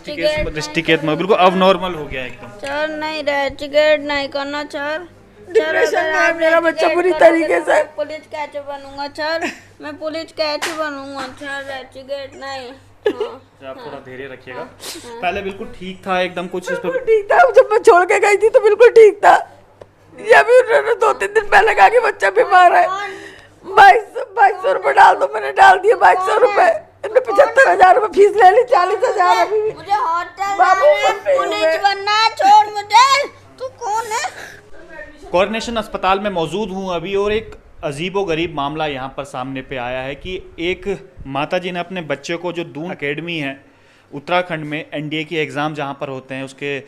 Rusticate में बिल्कुल अब नॉर्मल हो गया एकदम। सर नहीं रेस्टिकेट नहीं करना सर। डिप्रेशन में है मेरा बच्चा पूरी तरीके से। पुलिस कैसे बनूंगा सर, मैं पुलिस कैसे बनूंगा सर, रेस्टिकेट नहीं। आप थोड़ा धैर्य रखिएगा। पहले बिल्कुल ठीक था एकदम, कुछ इस पर ठीक था, जब मैं छोड़ के गई थी तो बिल्कुल ठीक था। ये अभी उन्होंने 2-3 दिन पहले कहा कि बच्चा बीमार है। 2200 रुपए डाल दो, मैंने डाल दिए 2200 रुपए। इनने 75,000 रुपए फीस ले ली, 40,000 अभी भी। मुझे होटल बाबू पुलिस बनना है, छोड़ मुझे। तू कौन है? कोरोनेशन अस्पताल में मौजूद हूँ अभी, और एक अजीबो गरीब मामला यहाँ पर सामने पे आया है कि एक माताजी ने अपने बच्चे को, जो दून एकेडमी है उत्तराखंड में, एनडीए की एग्ज़ाम जहाँ पर होते हैं उसके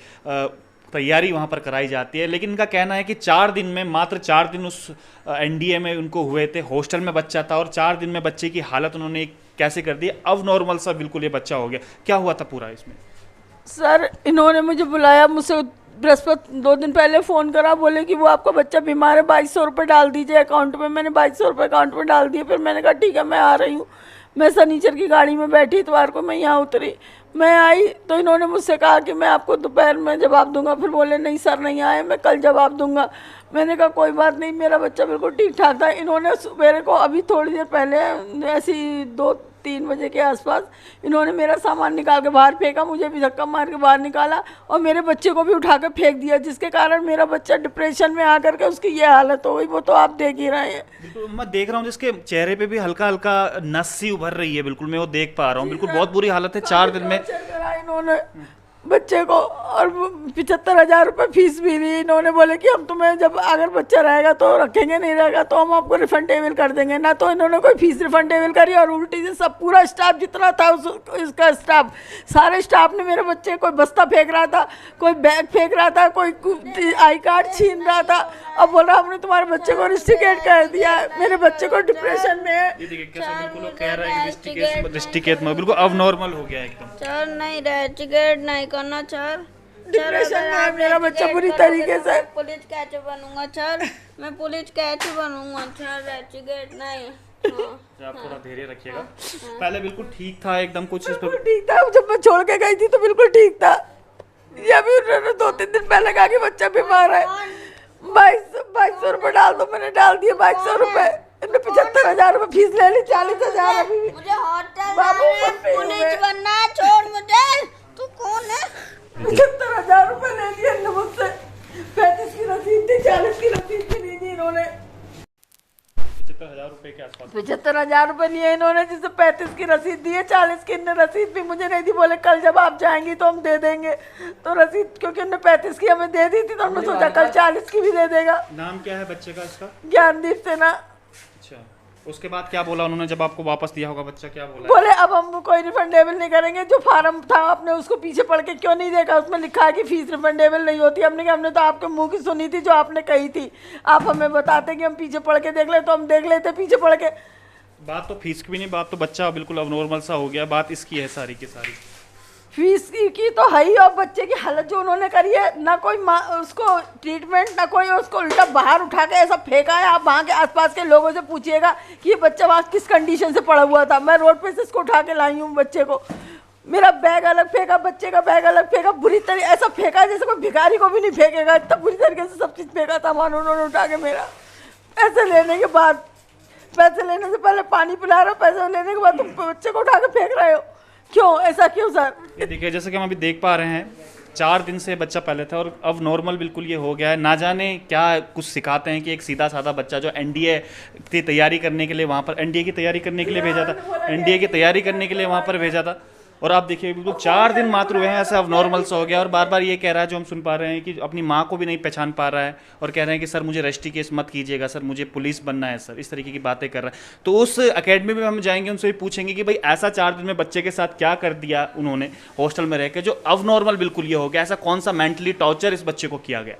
तैयारी वहाँ पर कराई जाती है, लेकिन इनका कहना है कि 4 दिन में, मात्र 4 दिन उस एनडीए में उनको हुए थे। हॉस्टल में बच्चा था और 4 दिन में बच्चे की हालत उन्होंने कैसे कर दी, अब नॉर्मल सा बिल्कुल ये बच्चा हो गया। क्या हुआ था पूरा इसमें? सर इन्होंने मुझे बुलाया, मुझसे बृहस्पति 2 दिन पहले फ़ोन करा, बोले कि वो आपका बच्चा बीमार है, 2200 रुपये डाल दीजिए अकाउंट में। मैंने 2200 रुपये अकाउंट में डाल दिए। फिर मैंने कहा ठीक है मैं आ रही हूँ। मैं शनिचर की गाड़ी में बैठी, इतवार को मैं यहाँ उतरी। मैं आई तो इन्होंने मुझसे कहा कि मैं आपको दोपहर में जवाब दूंगा। फिर बोले नहीं सर नहीं आए, मैं कल जवाब दूंगा। मैंने कहा कोई बात नहीं, मेरा बच्चा बिल्कुल ठीक ठाक था। इन्होंने मेरे को अभी थोड़ी देर पहले ऐसी 2-3 बजे के आसपास इन्होंने मेरा सामान निकाल के बाहर फेंका, मुझे भी धक्का मार के बाहर निकाला और मेरे बच्चे को भी उठा के फेंक दिया, जिसके कारण मेरा बच्चा डिप्रेशन में आकर के उसकी ये हालत हो गई। वो तो आप देख ही रहे हैं। बिल्कुल मैं देख रहा हूँ, जिसके चेहरे पे भी हल्का हल्का नस सी उभर रही है, बिल्कुल मैं वो देख पा रहा हूँ। बिल्कुल बहुत बुरी हालत है। 4 दिन में इन्होंने बच्चे को, और 75,000 रुपये फीस भी ली। इन्होंने बोले कि हम तुम्हें जब अगर बच्चा रहेगा तो रखेंगे, नहीं रहेगा तो हम आपको रिफंडेबल कर देंगे। ना तो इन्होंने कोई फीस रिफंडेबल करी, और उल्टी से सब पूरा स्टाफ जितना था इसका स्टाफ, सारे स्टाफ ने मेरे बच्चे कोई बस्ता फेंक रहा था, कोई बैग फेंक रहा था, कोई आई कार्ड छीन रहा था। अब बोल रहा हमने तुम्हारे बच्चे को रेस्टिकेट कर दिया है। मेरे बच्चे को डिप्रेशन में है। ये देखिए कैसे बिल्कुल वो कह रहा है कि रेस्टिकेट में बिल्कुल अब नॉर्मल हो गया एकदम। सर नहीं रेस्टिकेट नहीं करना सर। डिप्रेशन में है मेरा बच्चा पूरी तरीके से। पुलिस कैसे बनूंगा सर, मैं पुलिस कैसे बनूंगा सर, रेस्टिकेट नहीं। आप थोड़ा धैर्य रखिएगा। पहले बिल्कुल ठीक था एकदम, कुछ इस पर ठीक था, जब मैं छोड़ के गई थी तो बिल्कुल ठीक था। ये अभी उन्होंने 2-3 दिन पहले कहा कि बच्चा बीमार है। 2200 रुपये डाल दो, मैंने डाल दिए 2200 रुपये। इनने 75,000 रुपये फीस ले ली, 40,000 अभी भी। मुझे होटल बाबू पुलिस बनना है, छोड़ मुझे। तू कौन है? 75,000 रुपये ले लिए इनने मुझसे। 35 की रसीद थी, 40 की रसीद भी नहीं दी इन्होंने। 75,000 रुपए के आसपास। 75,000 रुपये लिए इन्होंने, जिससे 35 की रसीद दी है। 40 की इनने रसीद भी मुझे नहीं दी। बोले कल जब आप जाएंगी तो हम दे देंगे। तो रसीद क्योंकि इनने 35 की हमें दे दी थी, तो हमने सोचा कल 40 की भी दे देगा। नाम क्या है बच्चे का इसका? ज्ञानदीप से ना। अच्छा, उसके बाद क्या बोला उन्होंने जब आपको वापस दिया होगा बच्चा, क्या बोला? बोले अब हम कोई रिफंडेबल नहीं करेंगे। जो फार्म था आपने उसको पीछे पढ़ के क्यों नहीं देखा? उसमें लिखा है कि फीस रिफंडेबल नहीं होती। हमने कहा हमने तो आपके मुंह की सुनी थी जो आपने कही थी। आप हमें बताते कि हम पीछे पढ़ के देख ले, तो हम देख लेते पीछे पढ़ के। बात तो फीस की भी नहीं, बात तो बच्चा बिल्कुल अब नॉर्मल सा हो गया। बात इसकी है सारी की सारी। फीस की तो है ही, और बच्चे की हालत जो उन्होंने करी है ना, कोई उसको ट्रीटमेंट ना कोई, उसको उल्टा बाहर उठा के ऐसा फेंका है। आप वहाँ के आसपास के लोगों से पूछिएगा कि ये बच्चा वहाँ किस कंडीशन से पड़ा हुआ था। मैं रोड पे से इसको उठा के लाई हूँ बच्चे को। मेरा बैग अलग फेंका, बच्चे का बैग अलग फेंका, बुरी तरीके ऐसा फेंका जैसे कोई भिखारी को भी नहीं फेंकेगा। इतना बुरी तरीके से सब चीज़ फेंका सामान उन्होंने उठा के मेरा। पैसे लेने के बाद, पैसे लेने से पहले पानी पिला रहे हो, पैसे लेने के बाद तुम बच्चे को उठा के फेंक रहे हो। क्यों ऐसा क्यों सर? ये देखिए जैसे कि हम अभी देख पा रहे हैं, 4 दिन से बच्चा पहले था और अब नॉर्मल बिल्कुल ये हो गया है। ना जाने क्या कुछ सिखाते हैं कि एक सीधा साधा बच्चा जो एनडीए की तैयारी करने के लिए वहाँ पर, एनडीए की तैयारी करने के लिए भेजा था, एनडीए की तैयारी करने के लिए वहाँ पर भेजा था, और आप देखिए बिल्कुल 4 दिन मात्र हुए हैं, ऐसा अब नॉर्मल सा हो गया। और बार बार ये कह रहा है, जो हम सुन पा रहे हैं, कि अपनी माँ को भी नहीं पहचान पा रहा है और कह रहे हैं कि सर मुझे रेस्टी केस मत कीजिएगा सर, मुझे पुलिस बनना है सर, इस तरीके की बातें कर रहा है। तो उस एकेडमी में हम जाएंगे, उनसे भी पूछेंगे कि भाई ऐसा 4 दिन में बच्चे के साथ क्या कर दिया उन्होंने हॉस्टल में रह के, जो अब नॉर्मल बिल्कुल ये हो गया। ऐसा कौन सा मेंटली टॉर्चर इस बच्चे को किया गया।